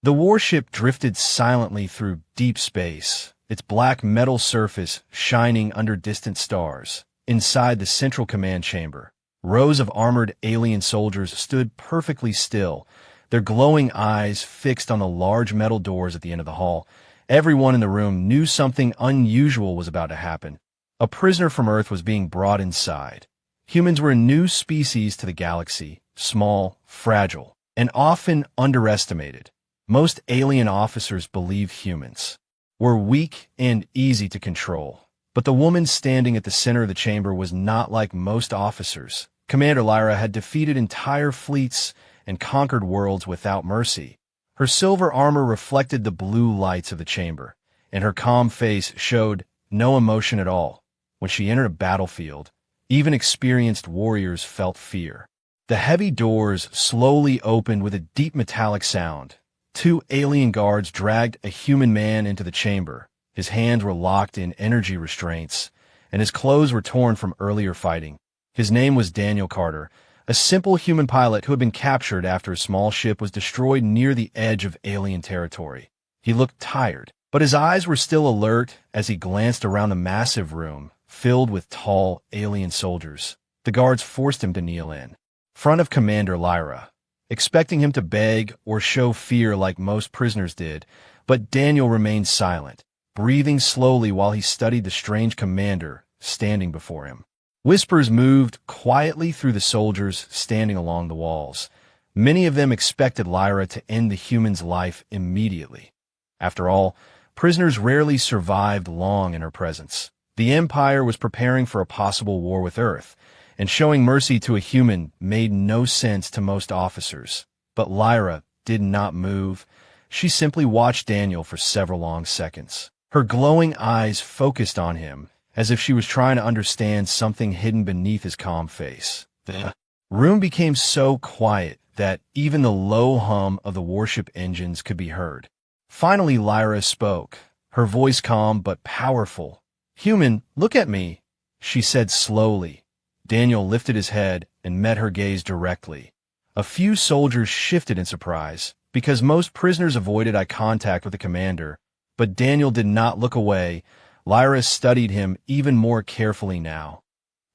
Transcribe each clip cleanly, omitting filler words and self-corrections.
The warship drifted silently through deep space, its black metal surface shining under distant stars. Inside the central command chamber, rows of armored alien soldiers stood perfectly still, their glowing eyes fixed on the large metal doors at the end of the hall. Everyone in the room knew something unusual was about to happen. A prisoner from Earth was being brought inside. Humans were a new species to the galaxy, small, fragile, and often underestimated. Most alien officers believed humans were weak and easy to control. But the woman standing at the center of the chamber was not like most officers. Commander Lyra had defeated entire fleets and conquered worlds without mercy. Her silver armor reflected the blue lights of the chamber, and her calm face showed no emotion at all. When she entered a battlefield, even experienced warriors felt fear. The heavy doors slowly opened with a deep metallic sound. Two alien guards dragged a human man into the chamber. His hands were locked in energy restraints, and his clothes were torn from earlier fighting. His name was Daniel Carter, a simple human pilot who had been captured after a small ship was destroyed near the edge of alien territory. He looked tired, but his eyes were still alert as he glanced around the massive room, filled with tall alien soldiers. The guards forced him to kneel in front of Commander Lyra, expecting him to beg or show fear like most prisoners did, but Daniel remained silent, breathing slowly while he studied the strange commander standing before him. Whispers moved quietly through the soldiers standing along the walls. Many of them expected Lyra to end the human's life immediately. After all, prisoners rarely survived long in her presence. The Empire was preparing for a possible war with Earth, and showing mercy to a human made no sense to most officers. But Lyra did not move. She simply watched Daniel for several long seconds. Her glowing eyes focused on him, as if she was trying to understand something hidden beneath his calm face. The room became so quiet that even the low hum of the warship engines could be heard. Finally, Lyra spoke, her voice calm but powerful. "Human, look at me," she said slowly. Daniel lifted his head and met her gaze directly. A few soldiers shifted in surprise, because most prisoners avoided eye contact with the commander. But Daniel did not look away. Lyra studied him even more carefully now,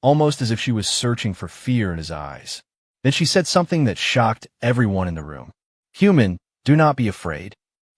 almost as if she was searching for fear in his eyes. Then she said something that shocked everyone in the room. "Human, do not be afraid."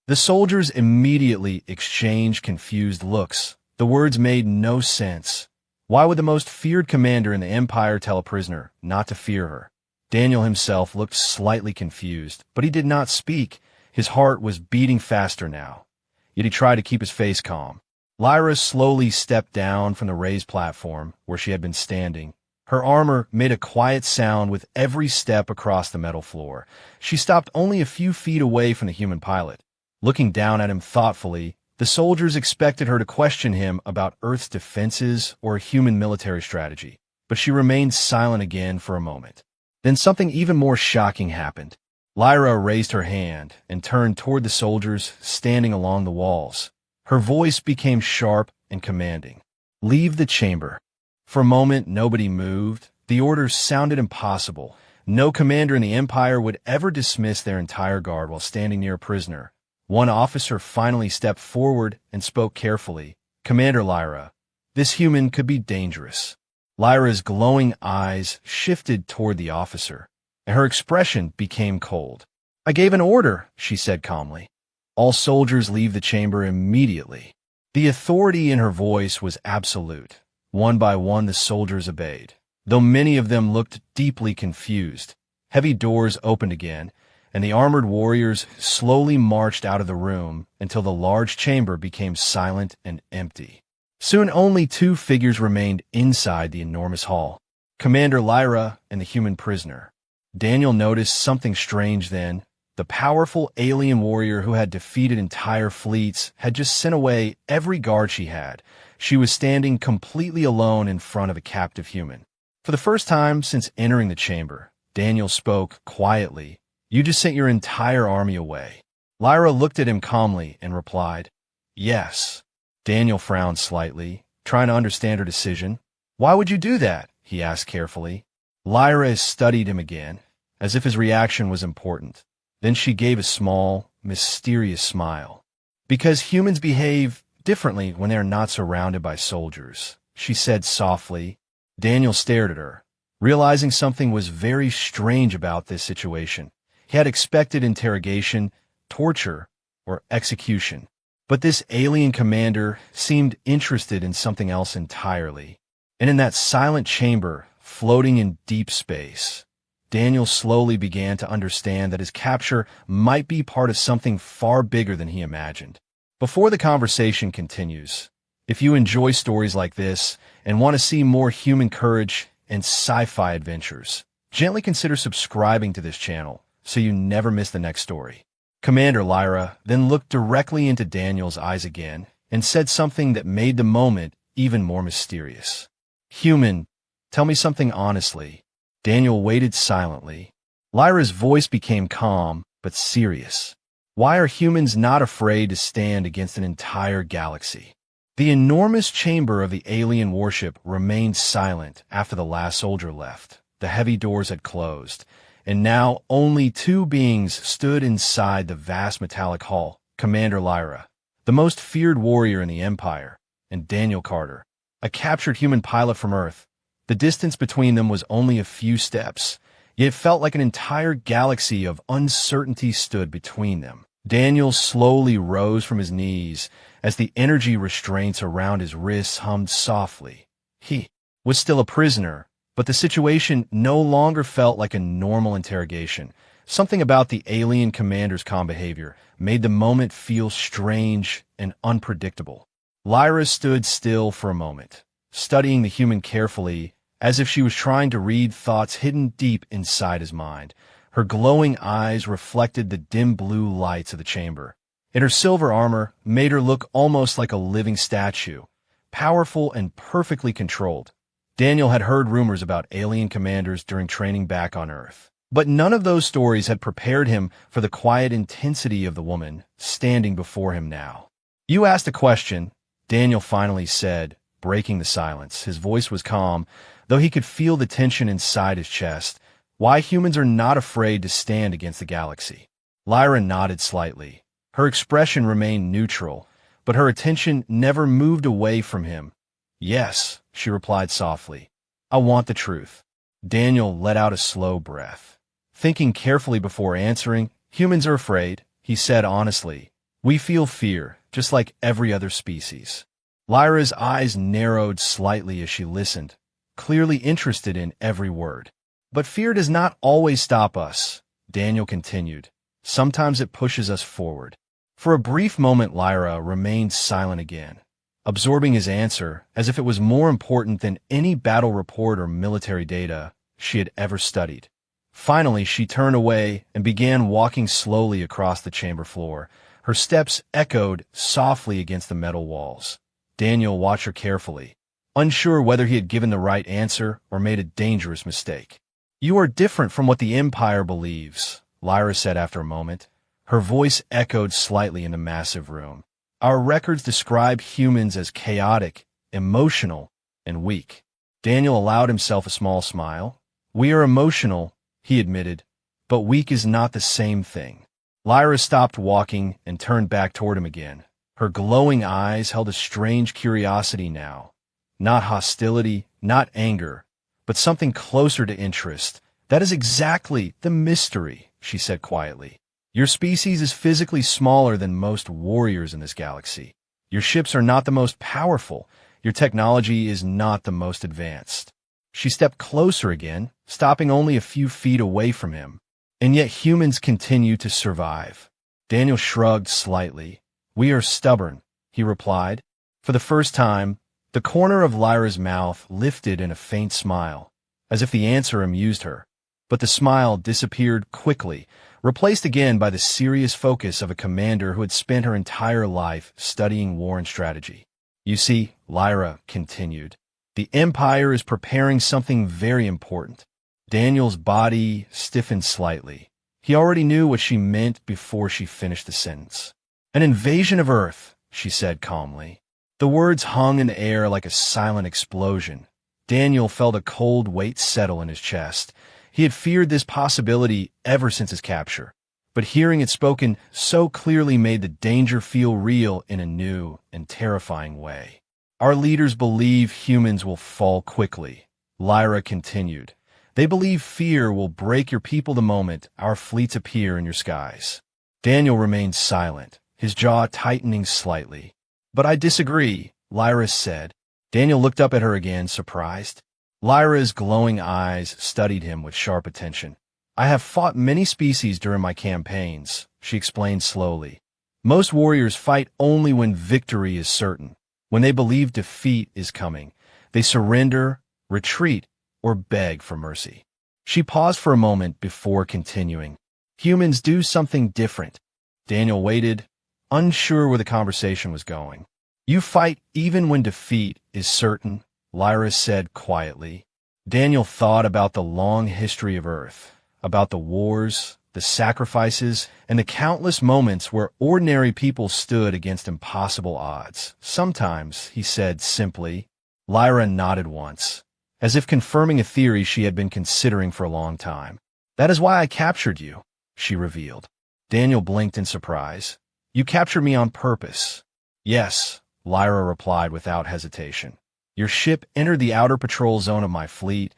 The soldiers immediately exchanged confused looks. The words made no sense. Why would the most feared commander in the Empire tell a prisoner not to fear her? Daniel himself looked slightly confused, but he did not speak. His heart was beating faster now. Yet he tried to keep his face calm. Lyra slowly stepped down from the raised platform where she had been standing. Her armor made a quiet sound with every step across the metal floor. She stopped only a few feet away from the human pilot. Looking down at him thoughtfully, the soldiers expected her to question him about Earth's defenses or human military strategy, but she remained silent again for a moment. Then something even more shocking happened. Lyra raised her hand and turned toward the soldiers standing along the walls. Her voice became sharp and commanding. "Leave the chamber." For a moment, nobody moved. The orders sounded impossible. No commander in the Empire would ever dismiss their entire guard while standing near a prisoner. One officer finally stepped forward and spoke carefully. "Commander Lyra, this human could be dangerous." Lyra's glowing eyes shifted toward the officer, and her expression became cold. "I gave an order," she said calmly. "All soldiers leave the chamber immediately." The authority in her voice was absolute. One by one, the soldiers obeyed, though many of them looked deeply confused. Heavy doors opened again, and the armored warriors slowly marched out of the room until the large chamber became silent and empty. Soon only two figures remained inside the enormous hall: Commander Lyra and the human prisoner. Daniel noticed something strange then. The powerful alien warrior who had defeated entire fleets had just sent away every guard she had. She was standing completely alone in front of a captive human. For the first time since entering the chamber, Daniel spoke quietly. "You just sent your entire army away." Lyra looked at him calmly and replied, "Yes." Daniel frowned slightly, trying to understand her decision. "Why would you do that?" he asked carefully. Lyra studied him again, as if his reaction was important. Then she gave a small, mysterious smile. Because humans behave differently when they are not surrounded by soldiers, she said softly. Daniel stared at her, realizing something was very strange about this situation. He had expected interrogation, torture, or execution. But this alien commander seemed interested in something else entirely. And in that silent chamber, floating in deep space, Daniel slowly began to understand that his capture might be part of something far bigger than he imagined. Before the conversation continues, if you enjoy stories like this and want to see more human courage and sci-fi adventures, gently consider subscribing to this channel so you never miss the next story. Commander Lyra then looked directly into Daniel's eyes again and said something that made the moment even more mysterious. Human, tell me something honestly. Daniel waited silently. Lyra's voice became calm but serious. Why are humans not afraid to stand against an entire galaxy? The enormous chamber of the alien warship remained silent after the last soldier left. The heavy doors had closed, and now only two beings stood inside the vast metallic hall: Commander Lyra, the most feared warrior in the Empire, and Daniel Carter, a captured human pilot from Earth. The distance between them was only a few steps, yet it felt like an entire galaxy of uncertainty stood between them. Daniel slowly rose from his knees as the energy restraints around his wrists hummed softly. He was still a prisoner, but the situation no longer felt like a normal interrogation. Something about the alien commander's calm behavior made the moment feel strange and unpredictable. Lyra stood still for a moment, studying the human carefully, as if she was trying to read thoughts hidden deep inside his mind. Her glowing eyes reflected the dim blue lights of the chamber, and her silver armor made her look almost like a living statue, powerful and perfectly controlled. Daniel had heard rumors about alien commanders during training back on Earth, but none of those stories had prepared him for the quiet intensity of the woman standing before him now. You asked a question, Daniel finally said, breaking the silence. His voice was calm, though he could feel the tension inside his chest. Why humans are not afraid to stand against the galaxy. Lyra nodded slightly. Her expression remained neutral, but her attention never moved away from him. Yes, she replied softly. I want the truth. Daniel let out a slow breath. Thinking carefully before answering, humans are afraid, he said honestly. We feel fear, just like every other species. Lyra's eyes narrowed slightly as she listened, clearly interested in every word. But fear does not always stop us, Daniel continued. Sometimes it pushes us forward. For a brief moment, Lyra remained silent again, absorbing his answer as if it was more important than any battle report or military data she had ever studied. Finally, she turned away and began walking slowly across the chamber floor. Her steps echoed softly against the metal walls. Daniel watched her carefully, unsure whether he had given the right answer or made a dangerous mistake. You are different from what the Empire believes, Lyra said after a moment. Her voice echoed slightly in the massive room. Our records describe humans as chaotic, emotional, and weak. Daniel allowed himself a small smile. We are emotional, he admitted, but weak is not the same thing. Lyra stopped walking and turned back toward him again. Her glowing eyes held a strange curiosity now. Not hostility, not anger, but something closer to interest. That is exactly the mystery, she said quietly. Your species is physically smaller than most warriors in this galaxy. Your ships are not the most powerful. Your technology is not the most advanced. She stepped closer again, stopping only a few feet away from him. And yet humans continue to survive. Daniel shrugged slightly. We are stubborn, he replied. For the first time, the corner of Lyra's mouth lifted in a faint smile, as if the answer amused her. But the smile disappeared quickly, replaced again by the serious focus of a commander who had spent her entire life studying war and strategy. You see, Lyra continued, the Empire is preparing something very important. Daniel's body stiffened slightly. He already knew what she meant before she finished the sentence. An invasion of Earth, she said calmly. The words hung in the air like a silent explosion. Daniel felt a cold weight settle in his chest. He had feared this possibility ever since his capture. but hearing it spoken so clearly made the danger feel real in a new and terrifying way. Our leaders believe humans will fall quickly, Lyra continued. They believe fear will break your people the moment our fleets appear in your skies. Daniel remained silent, his jaw tightening slightly. But I disagree, Lyra said. Daniel looked up at her again, surprised. Lyra's glowing eyes studied him with sharp attention. I have fought many species during my campaigns, she explained slowly. Most warriors fight only when victory is certain. When they believe defeat is coming, they surrender, retreat, or beg for mercy. She paused for a moment before continuing. Humans do something different. Daniel waited, unsure where the conversation was going. You fight even when defeat is certain, Lyra said quietly. Daniel thought about the long history of Earth, about the wars, the sacrifices, and the countless moments where ordinary people stood against impossible odds. Sometimes, he said simply. Lyra nodded once, as if confirming a theory she had been considering for a long time. That is why I captured you, she revealed. Daniel blinked in surprise. You captured me on purpose. Yes, Lyra replied without hesitation. Your ship entered the outer patrol zone of my fleet.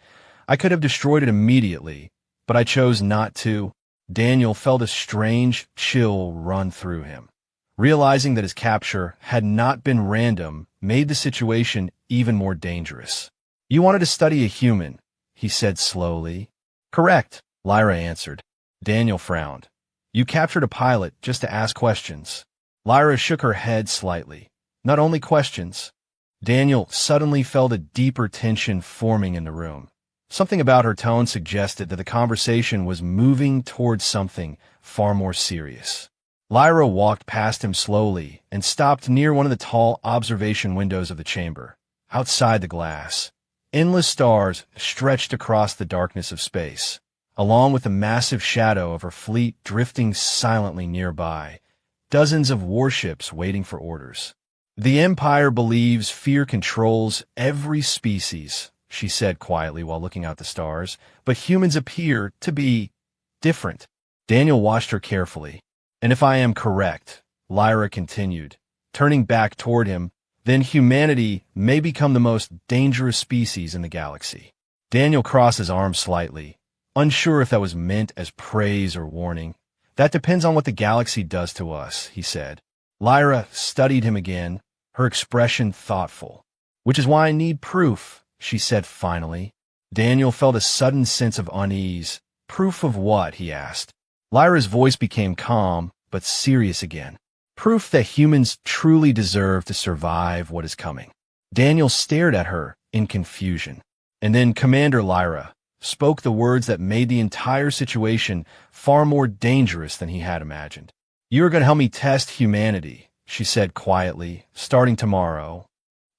I could have destroyed it immediately, but I chose not to. Daniel felt a strange chill run through him. Realizing that his capture had not been random made the situation even more dangerous. You wanted to study a human, he said slowly. Correct, Lyra answered. Daniel frowned. You captured a pilot just to ask questions. Lyra shook her head slightly. Not only questions. Daniel suddenly felt a deeper tension forming in the room. Something about her tone suggested that the conversation was moving towards something far more serious. Lyra walked past him slowly and stopped near one of the tall observation windows of the chamber. Outside the glass, endless stars stretched across the darkness of space, along with the massive shadow of her fleet drifting silently nearby, dozens of warships waiting for orders. The Empire believes fear controls every species, she said quietly while looking out the stars, but humans appear to be different. Daniel watched her carefully. And if I am correct, Lyra continued, turning back toward him, then humanity may become the most dangerous species in the galaxy. Daniel crossed his arms slightly, unsure if that was meant as praise or warning. That depends on what the galaxy does to us, he said. Lyra studied him again, her expression thoughtful. Which is why I need proof, she said finally. Daniel felt a sudden sense of unease. Proof of what? He asked. Lyra's voice became calm, but serious again. Proof that humans truly deserve to survive what is coming. Daniel stared at her in confusion. And then Commander Lyra spoke the words that made the entire situation far more dangerous than he had imagined. You are going to help me test humanity, she said quietly, starting tomorrow.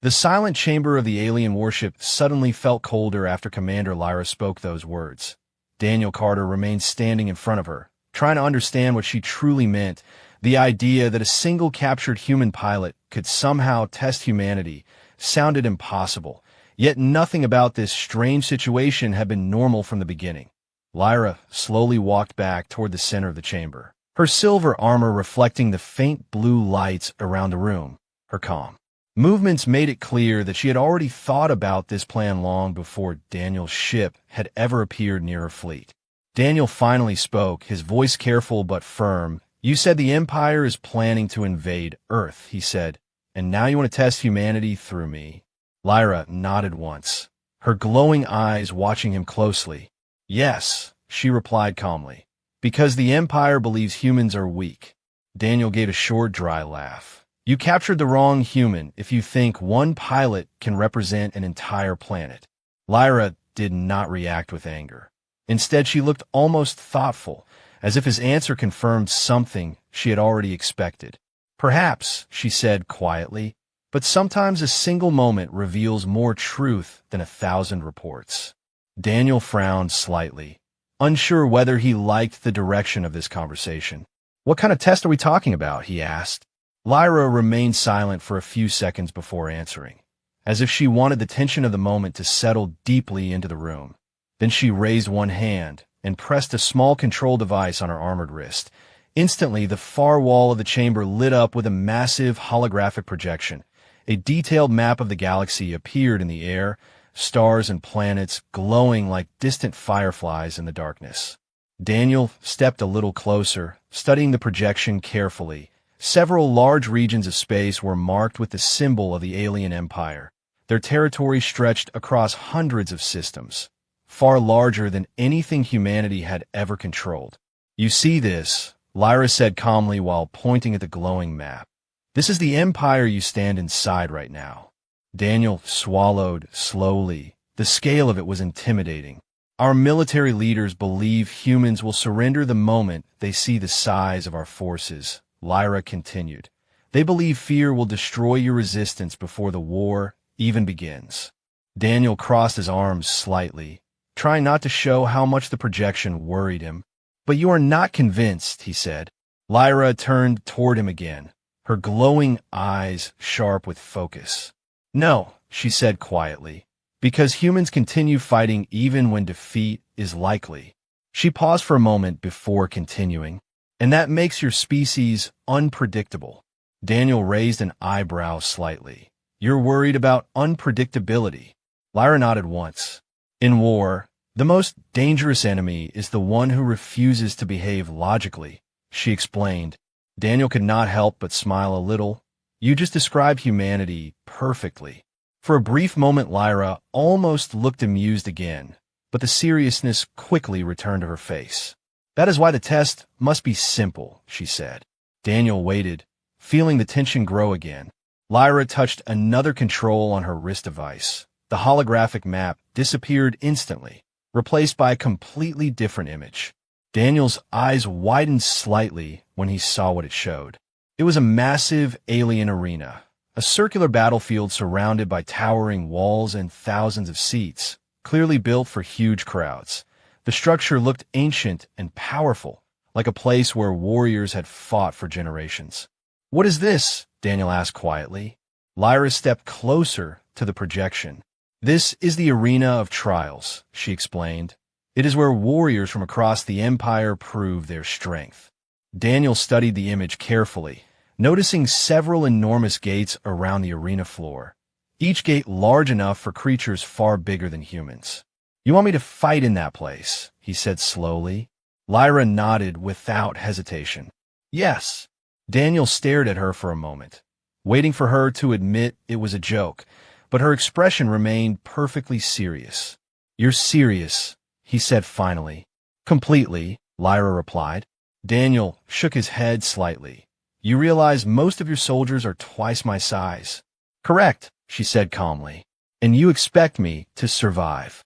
The silent chamber of the alien warship suddenly felt colder after Commander Lyra spoke those words. Daniel Carter remained standing in front of her, trying to understand what she truly meant. The idea that a single captured human pilot could somehow test humanity sounded impossible, yet nothing about this strange situation had been normal from the beginning. Lyra slowly walked back toward the center of the chamber, her silver armor reflecting the faint blue lights around the room. Her calm movements made it clear that she had already thought about this plan long before Daniel's ship had ever appeared near her fleet. Daniel finally spoke, his voice careful but firm. You said the Empire is planning to invade Earth, he said, and now you want to test humanity through me. Lyra nodded once, her glowing eyes watching him closely. Yes, she replied calmly, because the Empire believes humans are weak. Daniel gave a short, dry laugh. You captured the wrong human if you think one pilot can represent an entire planet. Lyra did not react with anger. Instead, she looked almost thoughtful, as if his answer confirmed something she had already expected. Perhaps, she said quietly, but sometimes a single moment reveals more truth than 1,000 reports. Daniel frowned slightly, unsure whether he liked the direction of this conversation. What kind of test are we talking about? He asked. Lyra remained silent for a few seconds before answering, as if she wanted the tension of the moment to settle deeply into the room. Then she raised one hand, and pressed a small control device on her armored wrist. Instantly, the far wall of the chamber lit up with a massive holographic projection. A detailed map of the galaxy appeared in the air, stars and planets glowing like distant fireflies in the darkness. Daniel stepped a little closer, studying the projection carefully. Several large regions of space were marked with the symbol of the alien empire. Their territory stretched across hundreds of systems, far larger than anything humanity had ever controlled. "You see this," Lyra said calmly while pointing at the glowing map. "This is the empire you stand inside right now." Daniel swallowed slowly. The scale of it was intimidating. "Our military leaders believe humans will surrender the moment they see the size of our forces," Lyra continued. "They believe fear will destroy your resistance before the war even begins." Daniel crossed his arms slightly, trying not to show how much the projection worried him. "But you are not convinced," he said. Lyra turned toward him again, her glowing eyes sharp with focus. "No," she said quietly, "because humans continue fighting even when defeat is likely." She paused for a moment before continuing. "And that makes your species unpredictable." Daniel raised an eyebrow slightly. "You're worried about unpredictability?" Lyra nodded once. "In war, the most dangerous enemy is the one who refuses to behave logically," she explained. Daniel could not help but smile a little. "You just described humanity perfectly." For a brief moment, Lyra almost looked amused again, but the seriousness quickly returned to her face. "That is why the test must be simple," she said. Daniel waited, feeling the tension grow again. Lyra touched another control on her wrist device. The holographic map disappeared instantly, replaced by a completely different image. Daniel's eyes widened slightly when he saw what it showed. It was a massive alien arena, a circular battlefield surrounded by towering walls and thousands of seats, clearly built for huge crowds. The structure looked ancient and powerful, like a place where warriors had fought for generations. "What is this?" Daniel asked quietly. Lyra stepped closer to the projection. "This is the arena of trials," she explained. "It is where warriors from across the empire prove their strength." Daniel studied the image carefully, noticing several enormous gates around the arena floor, each gate large enough for creatures far bigger than humans. "You want me to fight in that place?" he said slowly. Lyra nodded without hesitation. "Yes." Daniel stared at her for a moment, waiting for her to admit it was a joke, but her expression remained perfectly serious. "You're serious," he said finally. "Completely," Lyra replied. Daniel shook his head slightly. "You realize most of your soldiers are twice my size." "Correct," she said calmly. "And you expect me to survive."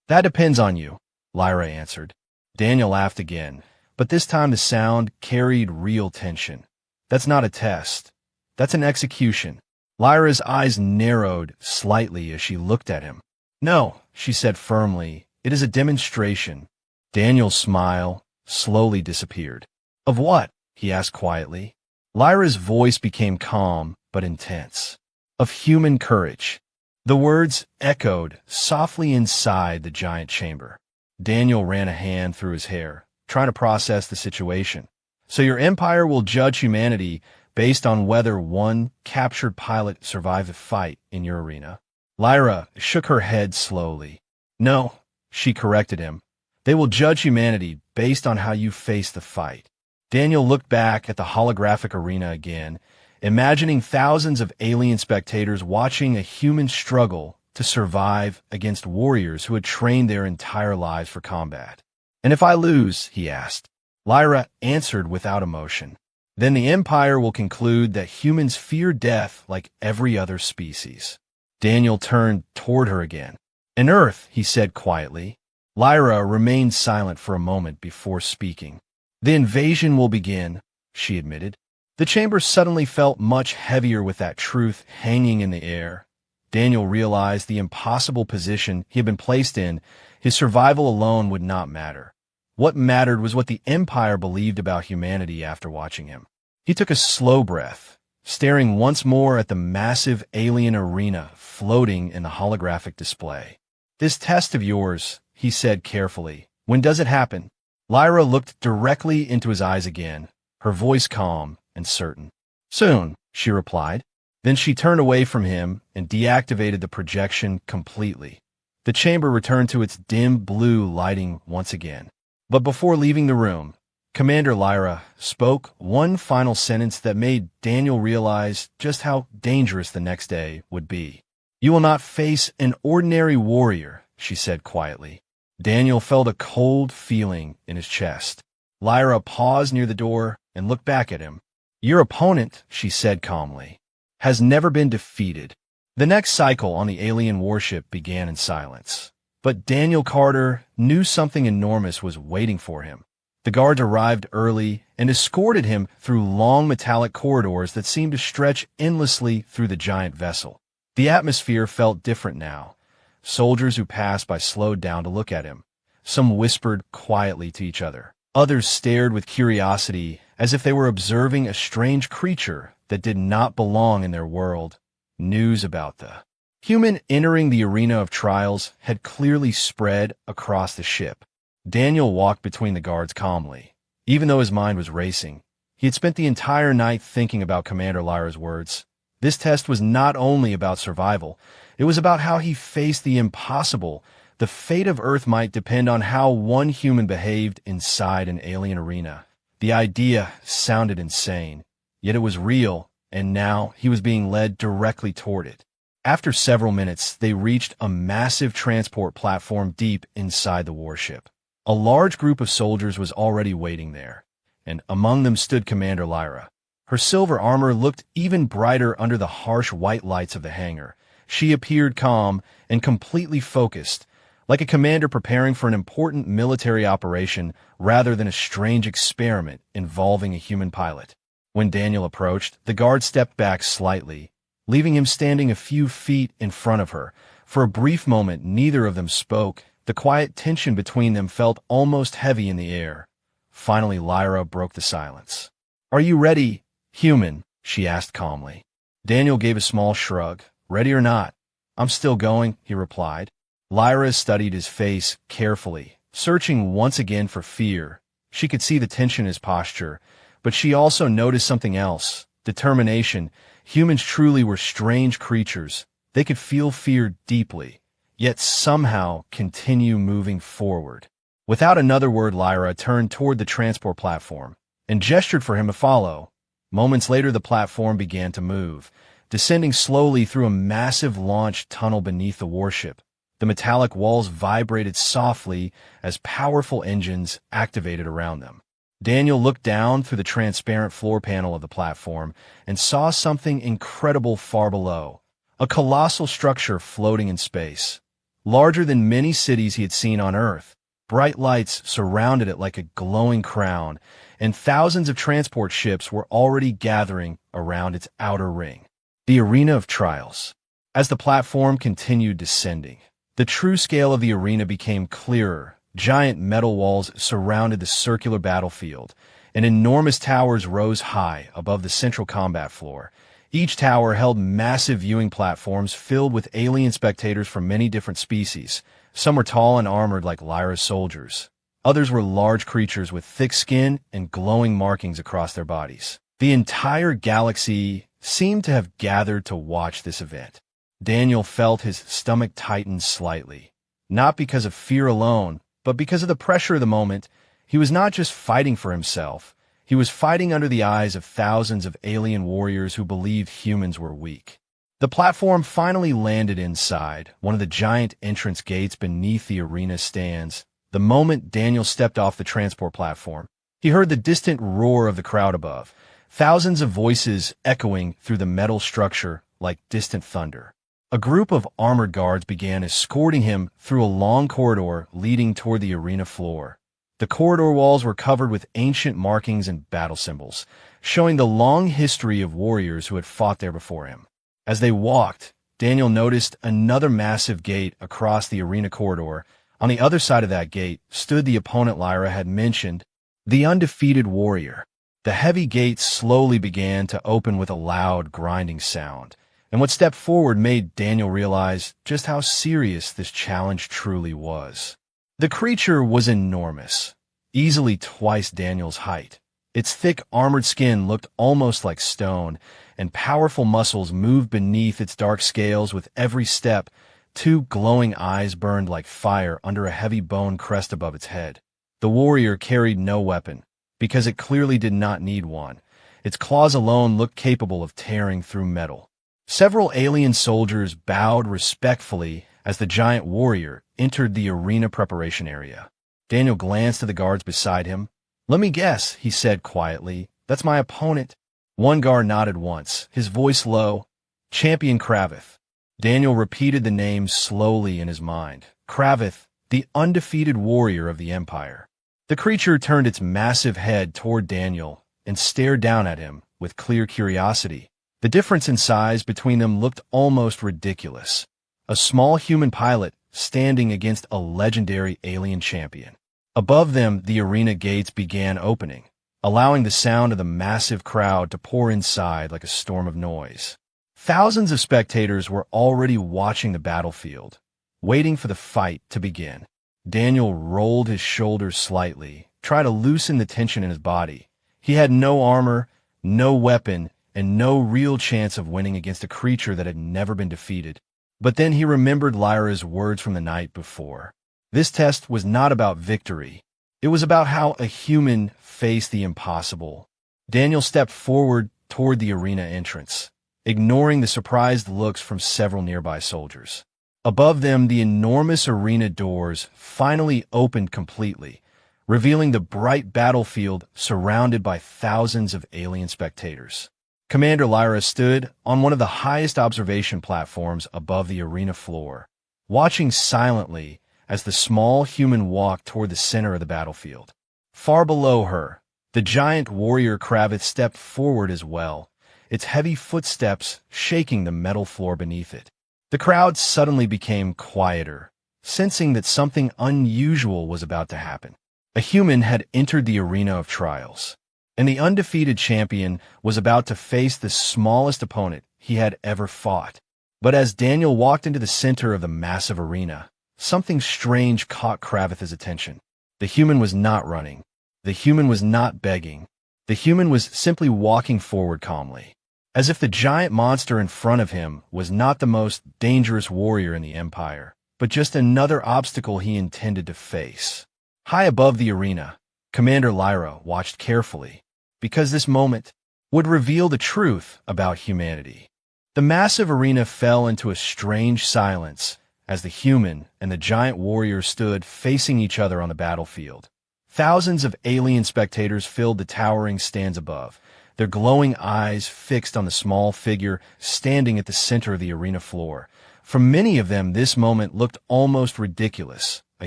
"That depends on you," Lyra answered. Daniel laughed again, but this time the sound carried real tension. "That's not a test. That's an execution." Lyra's eyes narrowed slightly as she looked at him. "No," she said firmly, "it is a demonstration." Daniel's smile slowly disappeared. "Of what?" he asked quietly. Lyra's voice became calm but intense. "Of human courage." The words echoed softly inside the giant chamber. Daniel ran a hand through his hair, trying to process the situation. "So your empire will judge humanity based on whether one captured pilot survived the fight in your arena?" Lyra shook her head slowly. "No," she corrected him. "They will judge humanity based on how you face the fight." Daniel looked back at the holographic arena again, imagining thousands of alien spectators watching a human struggle to survive against warriors who had trained their entire lives for combat. "And if I lose?" he asked. Lyra answered without emotion. "Then the Empire will conclude that humans fear death like every other species." Daniel turned toward her again. "And Earth," he said quietly. Lyra remained silent for a moment before speaking. "The invasion will begin," she admitted. The chamber suddenly felt much heavier with that truth hanging in the air. Daniel realized the impossible position he had been placed in. His survival alone would not matter. What mattered was what the Empire believed about humanity after watching him. He took a slow breath, staring once more at the massive alien arena floating in the holographic display. "This test of yours," he said carefully, When does it happen? Lyra looked directly into his eyes again, her voice calm and certain. Soon, she replied. Then she turned away from him and deactivated the projection completely. The chamber returned to its dim blue lighting once again. But before leaving the room, Commander Lyra spoke one final sentence that made Daniel realize just how dangerous the next day would be. You will not face an ordinary warrior, she said quietly. Daniel felt a cold feeling in his chest. Lyra paused near the door and looked back at him. Your opponent, she said calmly, has never been defeated. The next cycle on the alien warship began in silence. But Daniel Carter knew something enormous was waiting for him. The guards arrived early and escorted him through long metallic corridors that seemed to stretch endlessly through the giant vessel. The atmosphere felt different now. Soldiers who passed by slowed down to look at him. Some whispered quietly to each other. Others stared with curiosity as if they were observing a strange creature that did not belong in their world. News about the human entering the arena of trials had clearly spread across the ship. Daniel walked between the guards calmly. Even though his mind was racing, he had spent the entire night thinking about Commander Lyra's words. This test was not only about survival, it was about how he faced the impossible. The fate of Earth might depend on how one human behaved inside an alien arena. The idea sounded insane, yet it was real, and now he was being led directly toward it. After several minutes, they reached a massive transport platform deep inside the warship. A large group of soldiers was already waiting there, and among them stood Commander Lyra. Her silver armor looked even brighter under the harsh white lights of the hangar. She appeared calm and completely focused, like a commander preparing for an important military operation rather than a strange experiment involving a human pilot. When Daniel approached, the guard stepped back slightly, leaving him standing a few feet in front of her. For a brief moment, neither of them spoke. The quiet tension between them felt almost heavy in the air. Finally, Lyra broke the silence. Are you ready, human? She asked calmly. Daniel gave a small shrug. Ready or not? I'm still going, he replied. Lyra studied his face carefully, searching once again for fear. She could see the tension in his posture, but she also noticed something else. Determination. Humans truly were strange creatures. They could feel fear deeply, yet somehow continue moving forward. Without another word, Lyra turned toward the transport platform and gestured for him to follow. Moments later, the platform began to move, descending slowly through a massive launch tunnel beneath the warship. The metallic walls vibrated softly as powerful engines activated around them. Daniel looked down through the transparent floor panel of the platform and saw something incredible far below. A colossal structure floating in space. Larger than many cities he had seen on Earth. Bright lights surrounded it like a glowing crown, and thousands of transport ships were already gathering around its outer ring. The arena of trials. As the platform continued descending, the true scale of the arena became clearer. Giant metal walls surrounded the circular battlefield, and enormous towers rose high above the central combat floor. Each tower held massive viewing platforms filled with alien spectators from many different species. Some were tall and armored like Lyra's soldiers. Others were large creatures with thick skin and glowing markings across their bodies. The entire galaxy seemed to have gathered to watch this event. Daniel felt his stomach tighten slightly, not because of fear alone, but because of the pressure of the moment. He was not just fighting for himself. He was fighting under the eyes of thousands of alien warriors who believed humans were weak. The platform finally landed inside one of the giant entrance gates beneath the arena stands. The moment Daniel stepped off the transport platform, he heard the distant roar of the crowd above, thousands of voices echoing through the metal structure like distant thunder. A group of armored guards began escorting him through a long corridor leading toward the arena floor. The corridor walls were covered with ancient markings and battle symbols, showing the long history of warriors who had fought there before him. As they walked, Daniel noticed another massive gate across the arena corridor. On the other side of that gate stood the opponent Lyra had mentioned, the undefeated warrior. The heavy gate slowly began to open with a loud, grinding sound, and what stepped forward made Daniel realize just how serious this challenge truly was. The creature was enormous, easily twice Daniel's height. Its thick, armored skin looked almost like stone, and powerful muscles moved beneath its dark scales with every step. Two glowing eyes burned like fire under a heavy bone crest above its head. The warrior carried no weapon, because it clearly did not need one. Its claws alone looked capable of tearing through metal. Several alien soldiers bowed respectfully as the giant warrior entered the arena preparation area. Daniel glanced at the guards beside him. "Let me guess," he said quietly. "That's my opponent." One guard nodded once, his voice low. "Champion Kravith." Daniel repeated the name slowly in his mind. Kravith, the undefeated warrior of the Empire. The creature turned its massive head toward Daniel and stared down at him with clear curiosity. The difference in size between them looked almost ridiculous. A small human pilot standing against a legendary alien champion. Above them, the arena gates began opening, allowing the sound of the massive crowd to pour inside like a storm of noise. Thousands of spectators were already watching the battlefield, waiting for the fight to begin. Daniel rolled his shoulders slightly, tried to loosen the tension in his body. He had no armor, no weapon, and no real chance of winning against a creature that had never been defeated. But then he remembered Lyra's words from the night before. This test was not about victory. It was about how a human faced the impossible. Daniel stepped forward toward the arena entrance, ignoring the surprised looks from several nearby soldiers. Above them, the enormous arena doors finally opened completely, revealing the bright battlefield surrounded by thousands of alien spectators. Commander Lyra stood on one of the highest observation platforms above the arena floor, watching silently as the small human walked toward the center of the battlefield. Far below her, the giant warrior Kravith stepped forward as well, its heavy footsteps shaking the metal floor beneath it. The crowd suddenly became quieter, sensing that something unusual was about to happen. A human had entered the arena of trials, and the undefeated champion was about to face the smallest opponent he had ever fought. But as Daniel walked into the center of the massive arena, something strange caught Kravith's attention. The human was not running. The human was not begging. The human was simply walking forward calmly, as if the giant monster in front of him was not the most dangerous warrior in the Empire, but just another obstacle he intended to face. High above the arena, Commander Lyra watched carefully, because this moment would reveal the truth about humanity. The massive arena fell into a strange silence as the human and the giant warrior stood facing each other on the battlefield. Thousands of alien spectators filled the towering stands above, their glowing eyes fixed on the small figure standing at the center of the arena floor. For many of them, this moment looked almost ridiculous. A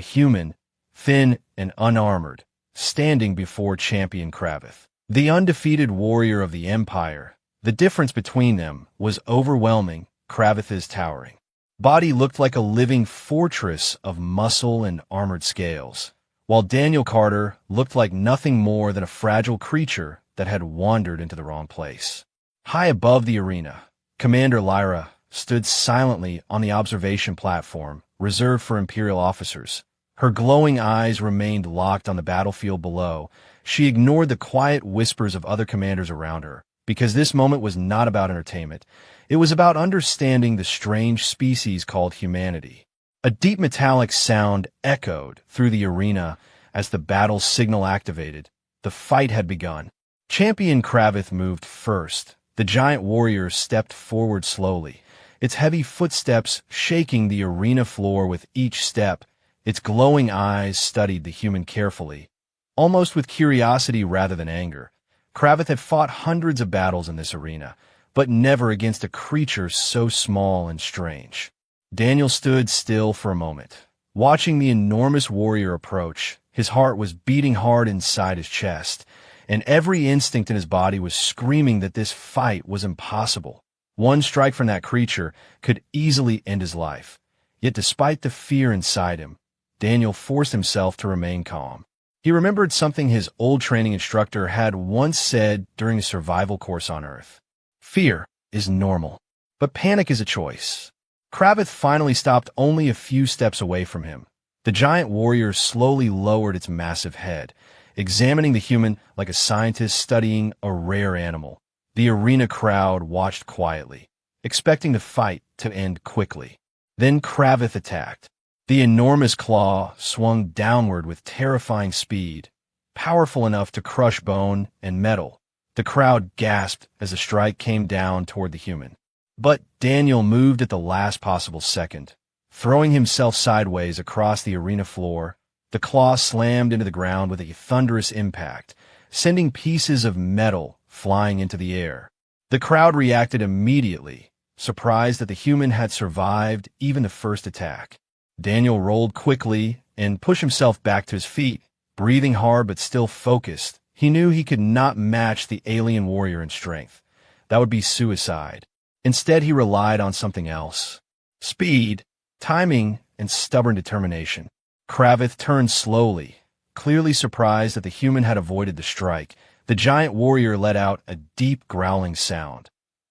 human, thin and unarmored, standing before Champion Kravith, the undefeated warrior of the Empire. The difference between them was overwhelming. Kravith's towering body looked like a living fortress of muscle and armored scales, while Daniel Carter looked like nothing more than a fragile creature that had wandered into the wrong place. High above the arena, Commander Lyra stood silently on the observation platform reserved for Imperial officers. Her glowing eyes remained locked on the battlefield below. She ignored the quiet whispers of other commanders around her, because this moment was not about entertainment. It was about understanding the strange species called humanity. A deep metallic sound echoed through the arena as the battle signal activated. The fight had begun. Champion Kravith moved first. The giant warrior stepped forward slowly, its heavy footsteps shaking the arena floor with each step. Its glowing eyes studied the human carefully, almost with curiosity rather than anger. Kravith had fought hundreds of battles in this arena, but never against a creature so small and strange. Daniel stood still for a moment, watching the enormous warrior approach. His heart was beating hard inside his chest, and every instinct in his body was screaming that this fight was impossible. One strike from that creature could easily end his life. Yet despite the fear inside him, Daniel forced himself to remain calm. He remembered something his old training instructor had once said during a survival course on Earth. Fear is normal, but panic is a choice. Kravith finally stopped only a few steps away from him, The giant warrior slowly lowered its massive head, examining the human like a scientist studying a rare animal. The arena crowd watched quietly, expecting the fight to end quickly. Then Kravith attacked. The enormous claw swung downward with terrifying speed, powerful enough to crush bone and metal. The crowd gasped as the strike came down toward the human. But Daniel moved at the last possible second. Throwing himself sideways across the arena floor, the claw slammed into the ground with a thunderous impact, sending pieces of metal flying into the air. The crowd reacted immediately, surprised that the human had survived even the first attack. Daniel rolled quickly and pushed himself back to his feet, breathing hard but still focused. He knew he could not match the alien warrior in strength. That would be suicide. Instead, he relied on something else. Speed, timing, and stubborn determination. Kravith turned slowly, clearly surprised that the human had avoided the strike. The giant warrior let out a deep growling sound,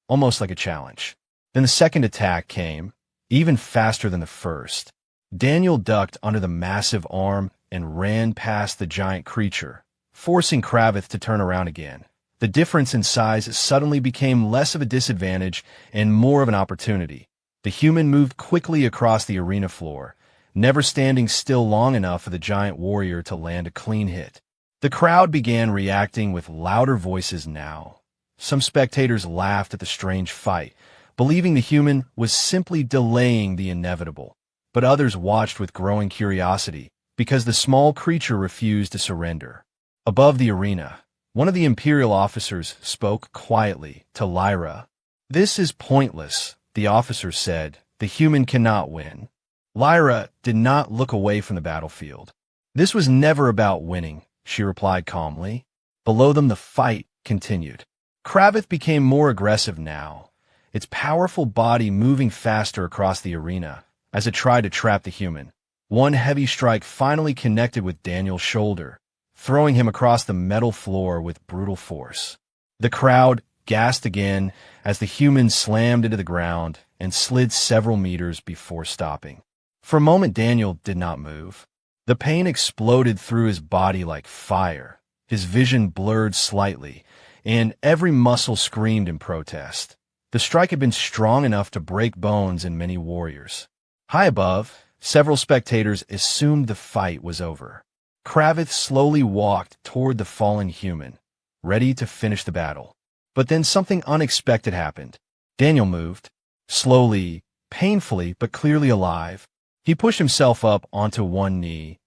almost like a challenge. Then the second attack came, even faster than the first. Daniel ducked under the massive arm and ran past the giant creature, forcing Kravith to turn around again. The difference in size suddenly became less of a disadvantage and more of an opportunity. The human moved quickly across the arena floor, never standing still long enough for the giant warrior to land a clean hit. The crowd began reacting with louder voices now. Some spectators laughed at the strange fight, believing the human was simply delaying the inevitable. But others watched with growing curiosity, because the small creature refused to surrender. Above the arena, one of the Imperial officers spoke quietly to Lyra. "This is pointless," the officer said. "The human cannot win." Lyra did not look away from the battlefield. "This was never about winning," she replied calmly. Below them, the fight continued. Kravith became more aggressive now, its powerful body moving faster across the arena as it tried to trap the human. One heavy strike finally connected with Daniel's shoulder, throwing him across the metal floor with brutal force. The crowd gasped again as the human slammed into the ground and slid several meters before stopping. For a moment, Daniel did not move. The pain exploded through his body like fire. His vision blurred slightly, and every muscle screamed in protest. The strike had been strong enough to break bones in many warriors. High above, several spectators assumed the fight was over. Kravith slowly walked toward the fallen human, ready to finish the battle. But then something unexpected happened. Daniel moved, slowly, painfully, but clearly alive. He pushed himself up onto one knee,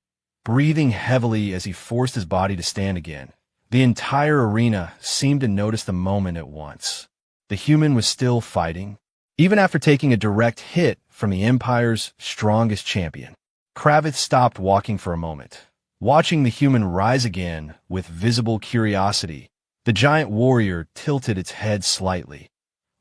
breathing heavily as he forced his body to stand again. The entire arena seemed to notice the moment at once. The human was still fighting, even after taking a direct hit from the Empire's strongest champion. Kravith stopped walking for a moment, watching the human rise again with visible curiosity. The giant warrior tilted its head slightly,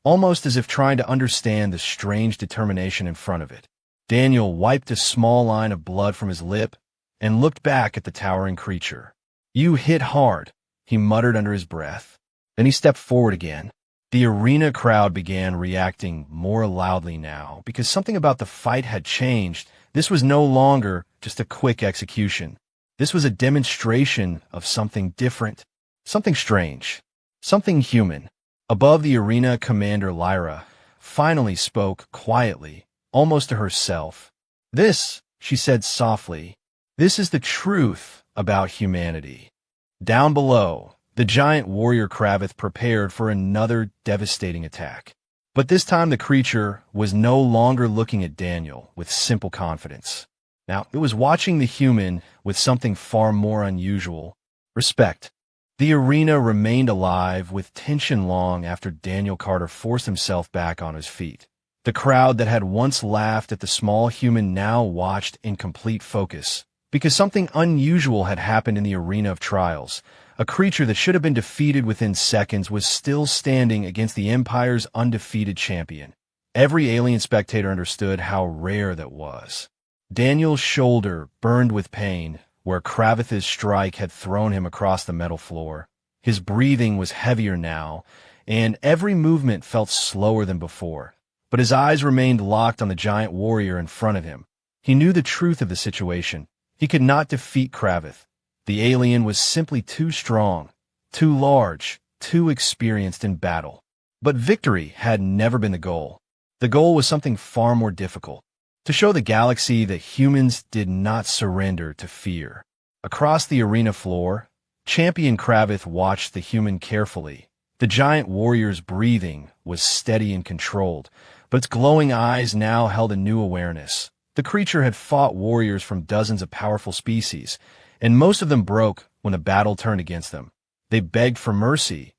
almost as if trying to understand the strange determination in front of it. Daniel wiped a small line of blood from his lip and looked back at the towering creature. "You hit hard," he muttered under his breath. Then he stepped forward again. The arena crowd began reacting more loudly now, because something about the fight had changed. This was no longer just a quick execution. This was a demonstration of something different, something strange, something human. Above the arena, Commander Lyra finally spoke quietly, almost to herself. "This," she said softly, "this is the truth about humanity." Down below, the giant warrior Kravith prepared for another devastating attack. But this time the creature was no longer looking at Daniel with simple confidence. Now, it was watching the human with something far more unusual: respect. The arena remained alive with tension long after Daniel Carter forced himself back on his feet. The crowd that had once laughed at the small human now watched in complete focus, because something unusual had happened in the arena of trials. A creature that should have been defeated within seconds was still standing against the Empire's undefeated champion. Every alien spectator understood how rare that was. Daniel's shoulder burned with pain where Kravith's strike had thrown him across the metal floor. His breathing was heavier now, and every movement felt slower than before. But his eyes remained locked on the giant warrior in front of him. He knew the truth of the situation. He could not defeat Kravith. The alien was simply too strong, too large, too experienced in battle. But victory had never been the goal. The goal was something far more difficult: to show the galaxy that humans did not surrender to fear. Across the arena floor, Champion Kravith watched the human carefully. The giant warrior's breathing was steady and controlled, but its glowing eyes now held a new awareness. The creature had fought warriors from dozens of powerful species, and most of them broke when the battle turned against them. They begged for mercy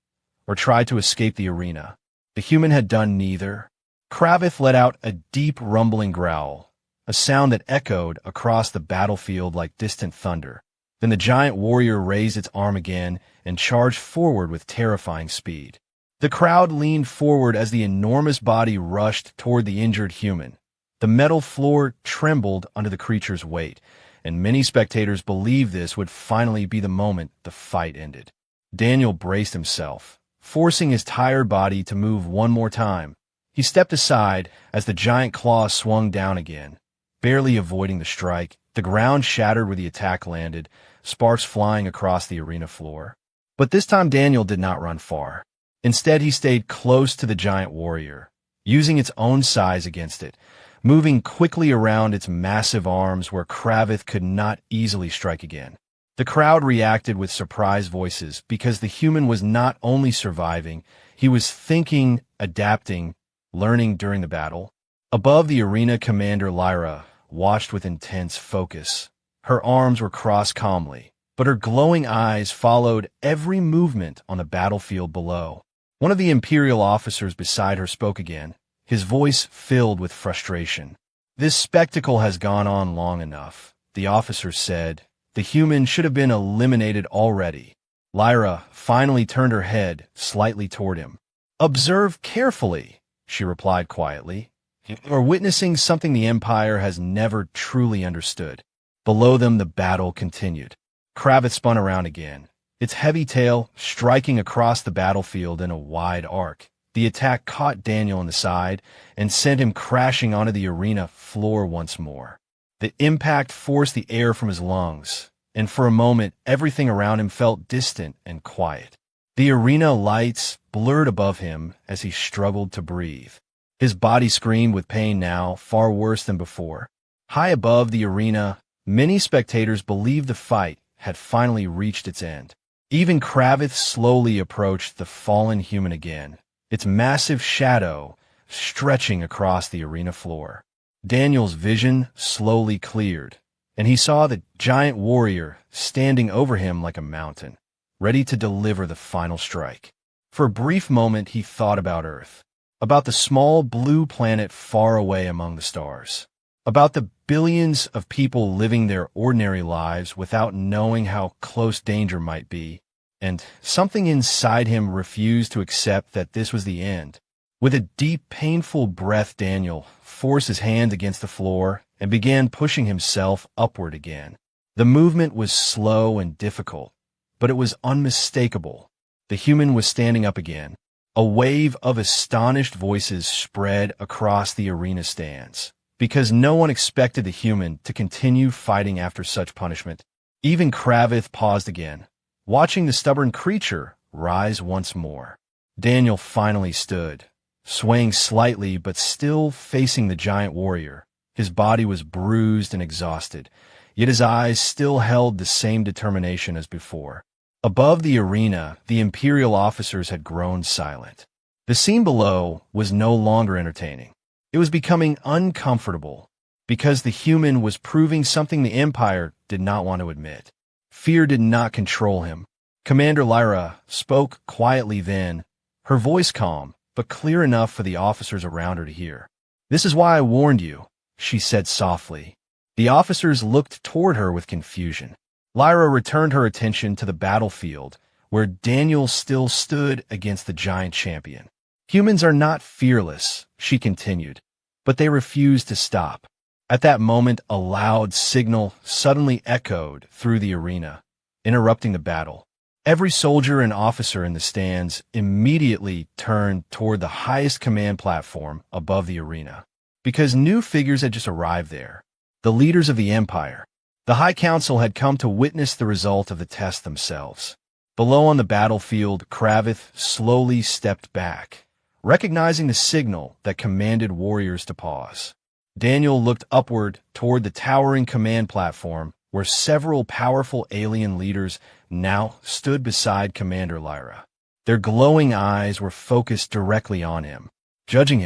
or tried to escape the arena. The human had done neither. Kravith let out a deep rumbling growl, a sound that echoed across the battlefield like distant thunder. Then the giant warrior raised its arm again and charged forward with terrifying speed. The crowd leaned forward as the enormous body rushed toward the injured human. The metal floor trembled under the creature's weight, and many spectators believed this would finally be the moment the fight ended. Daniel braced himself, forcing his tired body to move one more time. He stepped aside as the giant claw swung down again, barely avoiding the strike. The ground shattered where the attack landed, sparks flying across the arena floor. But this time Daniel did not run far. Instead, he stayed close to the giant warrior, using its own size against it, moving quickly around its massive arms where Kravith could not easily strike again. The crowd reacted with surprised voices because the human was not only surviving, he was thinking, adapting, learning during the battle. Above the arena, Commander Lyra watched with intense focus. Her arms were crossed calmly, but her glowing eyes followed every movement on the battlefield below. One of the Imperial officers beside her spoke again, his voice filled with frustration. "This spectacle has gone on long enough," the officer said. "The human should have been eliminated already." Lyra finally turned her head slightly toward him. "Observe carefully," she replied quietly. "You are witnessing something the Empire has never truly understood." Below them, the battle continued. Kravith spun around again, its heavy tail striking across the battlefield in a wide arc. The attack caught Daniel in the side and sent him crashing onto the arena floor once more. The impact forced the air from his lungs, and for a moment everything around him felt distant and quiet. The arena lights blurred above him as he struggled to breathe. His body screamed with pain now, far worse than before. High above the arena, many spectators believed the fight had finally reached its end. Even Kravith slowly approached the fallen human again, its massive shadow stretching across the arena floor. Daniel's vision slowly cleared, and he saw the giant warrior standing over him like a mountain, ready to deliver the final strike. For a brief moment he thought about Earth, about the small blue planet far away among the stars, about the billions of people living their ordinary lives without knowing how close danger might be, and something inside him refused to accept that this was the end. With a deep, painful breath, Daniel forced his hand against the floor and began pushing himself upward again. The movement was slow and difficult, but it was unmistakable. The human was standing up again. A wave of astonished voices spread across the arena stands, because no one expected the human to continue fighting after such punishment. Even Kravith paused again, watching the stubborn creature rise once more. Daniel finally stood, swaying slightly but still facing the giant warrior. His body was bruised and exhausted, yet his eyes still held the same determination as before. Above the arena, the Imperial officers had grown silent. The scene below was no longer entertaining. It was becoming uncomfortable, because the human was proving something the Empire did not want to admit. Fear did not control him. Commander Lyra spoke quietly then, her voice calm, but clear enough for the officers around her to hear. "This is why I warned you," she said softly. The officers looked toward her with confusion. Lyra returned her attention to the battlefield, where Daniel still stood against the giant champion. "Humans are not fearless," she continued, "but they refuse to stop." At that moment, a loud signal suddenly echoed through the arena, interrupting the battle. Every soldier and officer in the stands immediately turned toward the highest command platform above the arena, because new figures had just arrived there. the leaders of the Empire. The High Council had come to witness the result of the test themselves. Below on the battlefield, Kravith slowly stepped back, recognizing the signal that commanded warriors to pause. Daniel looked upward toward the towering command platform, where several powerful alien leaders now stood beside Commander Lyra. Their glowing eyes were focused directly on him, judging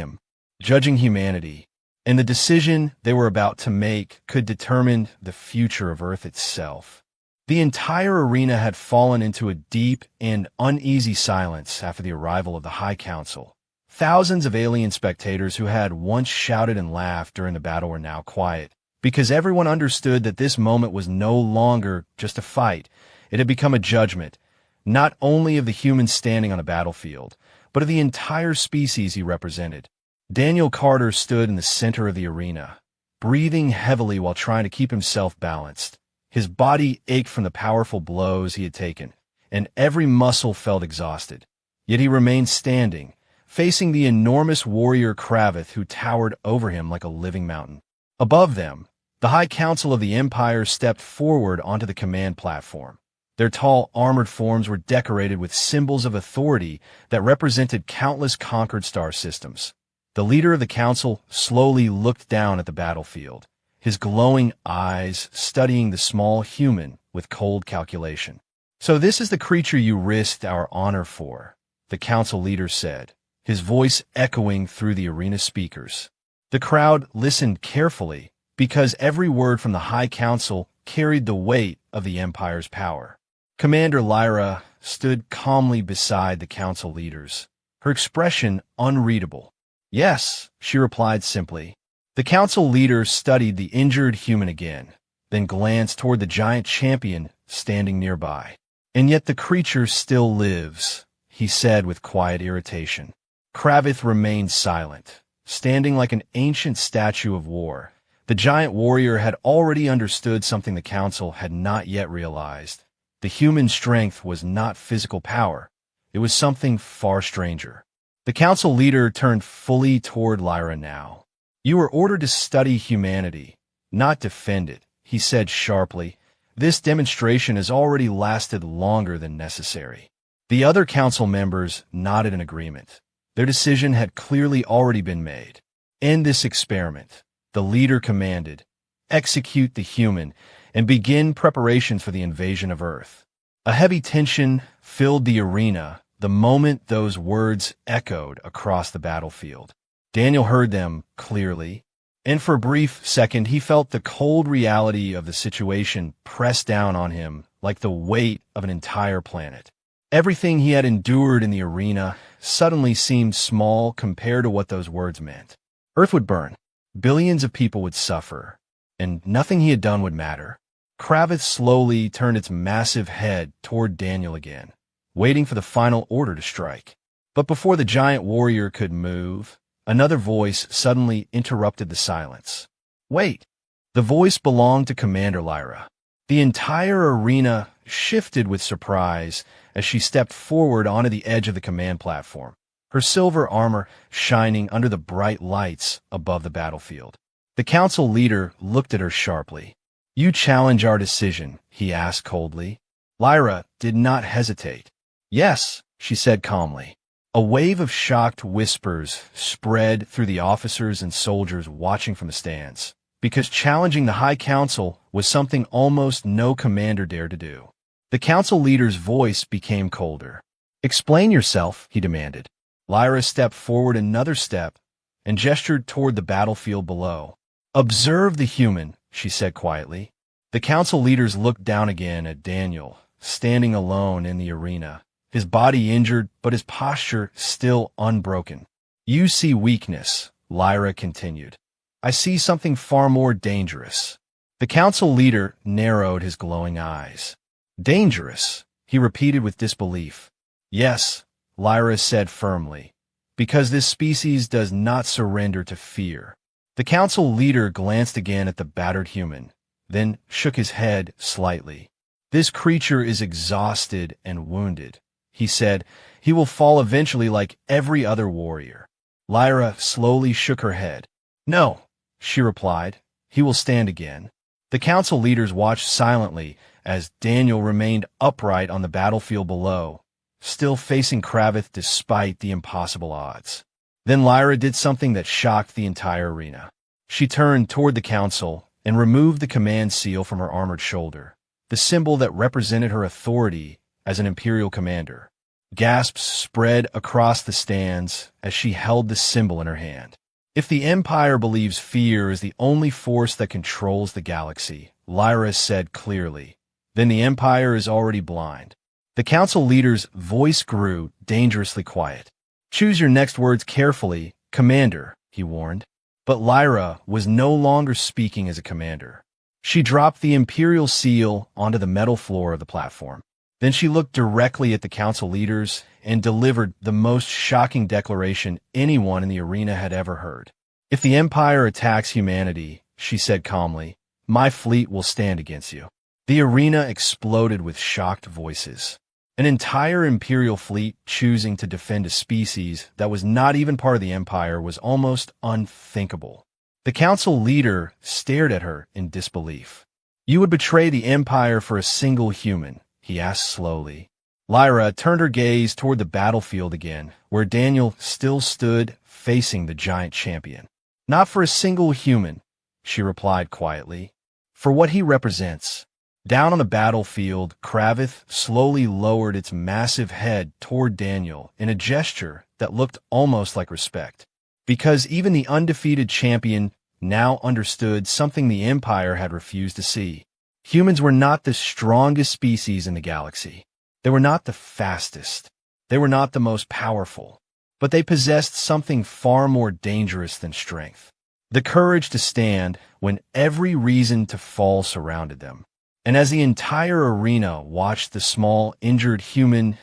humanity, and the decision they were about to make could determine the future of Earth itself. The entire arena had fallen into a deep and uneasy silence after the arrival of the High Council. Thousands of alien spectators who had once shouted and laughed during the battle were now quiet, because everyone understood that this moment was no longer just a fight. It had become a judgment, not only of the humans standing on a battlefield, but of the entire species he represented. Daniel Carter stood in the center of the arena, breathing heavily while trying to keep himself balanced. His body ached from the powerful blows he had taken, and every muscle felt exhausted. Yet he remained standing, facing the enormous warrior Kravith who towered over him like a living mountain. Above them, the High Council of the Empire stepped forward onto the command platform. Their tall, armored forms were decorated with symbols of authority that represented countless conquered star systems. The leader of the council slowly looked down at the battlefield, his glowing eyes studying the small human with cold calculation. "So this is the creature you risked our honor for," the council leader said, his voice echoing through the arena speakers. The crowd listened carefully, because every word from the High Council carried the weight of the Empire's power. Commander Lyra stood calmly beside the council leaders, her expression unreadable. "Yes," she replied simply. The council leader studied the injured human again, then glanced toward the giant champion standing nearby. "And yet the creature still lives," he said with quiet irritation. Kravith remained silent, standing like an ancient statue of war. The giant warrior had already understood something the council had not yet realized. The human strength was not physical power. It was something far stranger. The council leader turned fully toward Lyra now. "You were ordered to study humanity, not defend it," he said sharply. "This demonstration has already lasted longer than necessary." The other council members nodded in agreement. Their decision had clearly already been made. "End this experiment," the leader commanded. "Execute the human, and begin preparations for the invasion of Earth." A heavy tension filled the arena the moment those words echoed across the battlefield. Daniel heard them clearly, and for a brief second he felt the cold reality of the situation press down on him like the weight of an entire planet. Everything he had endured in the arena suddenly seemed small compared to what those words meant. Earth would burn, billions of people would suffer, and nothing he had done would matter. Kravith slowly turned its massive head toward Daniel again, waiting for the final order to strike. But before the giant warrior could move, another voice suddenly interrupted the silence. "Wait!" The voice belonged to Commander Lyra. The entire arena shifted with surprise as she stepped forward onto the edge of the command platform, her silver armor shining under the bright lights above the battlefield. The council leader looked at her sharply. "You challenge our decision?" he asked coldly. Lyra did not hesitate. "Yes," she said calmly. A wave of shocked whispers spread through the officers and soldiers watching from the stands, because challenging the High Council was something almost no commander dared to do. The council leader's voice became colder. "Explain yourself," he demanded. Lyra stepped forward another step and gestured toward the battlefield below. "Observe the human," she said quietly. The council leaders looked down again at Daniel, standing alone in the arena, his body injured but his posture still unbroken. "You see weakness," Lyra continued. "I see something far more dangerous." The council leader narrowed his glowing eyes. "Dangerous?" he repeated with disbelief. "Yes," Lyra said firmly, "because this species does not surrender to fear." The council leader glanced again at the battered human, then shook his head slightly. "This creature is exhausted and wounded," he said. "He will fall eventually like every other warrior." Lyra slowly shook her head. "No," she replied. he will stand again. The council leaders watched silently as Daniel remained upright on the battlefield below, still facing Kravith despite the impossible odds. Then Lyra did something that shocked the entire arena. She turned toward the council and removed the command seal from her armored shoulder, the symbol that represented her authority as an Imperial commander. Gasps spread across the stands as she held the symbol in her hand. If the Empire believes fear is the only force that controls the galaxy, Lyra said clearly, then the Empire is already blind. The council leader's voice grew dangerously quiet. Choose your next words carefully, Commander, he warned. But Lyra was no longer speaking as a commander. She dropped the Imperial seal onto the metal floor of the platform. Then she looked directly at the council leaders and delivered the most shocking declaration anyone in the arena had ever heard. If the Empire attacks humanity, she said calmly, my fleet will stand against you. The arena exploded with shocked voices. An entire Imperial fleet choosing to defend a species that was not even part of the Empire was almost unthinkable. The council leader stared at her in disbelief. You would betray the Empire for a single human, he asked slowly. Lyra turned her gaze toward the battlefield again, where Daniel still stood facing the giant champion. Not for a single human, she replied quietly. For what he represents. Down on the battlefield, Kravith slowly lowered its massive head toward Daniel in a gesture that looked almost like respect. Because even the undefeated champion now understood something the Empire had refused to see. Humans were not the strongest species in the galaxy. They were not the fastest. They were not the most powerful. But they possessed something far more dangerous than strength. The courage to stand when every reason to fall surrounded them. And as the entire arena watched the small, injured human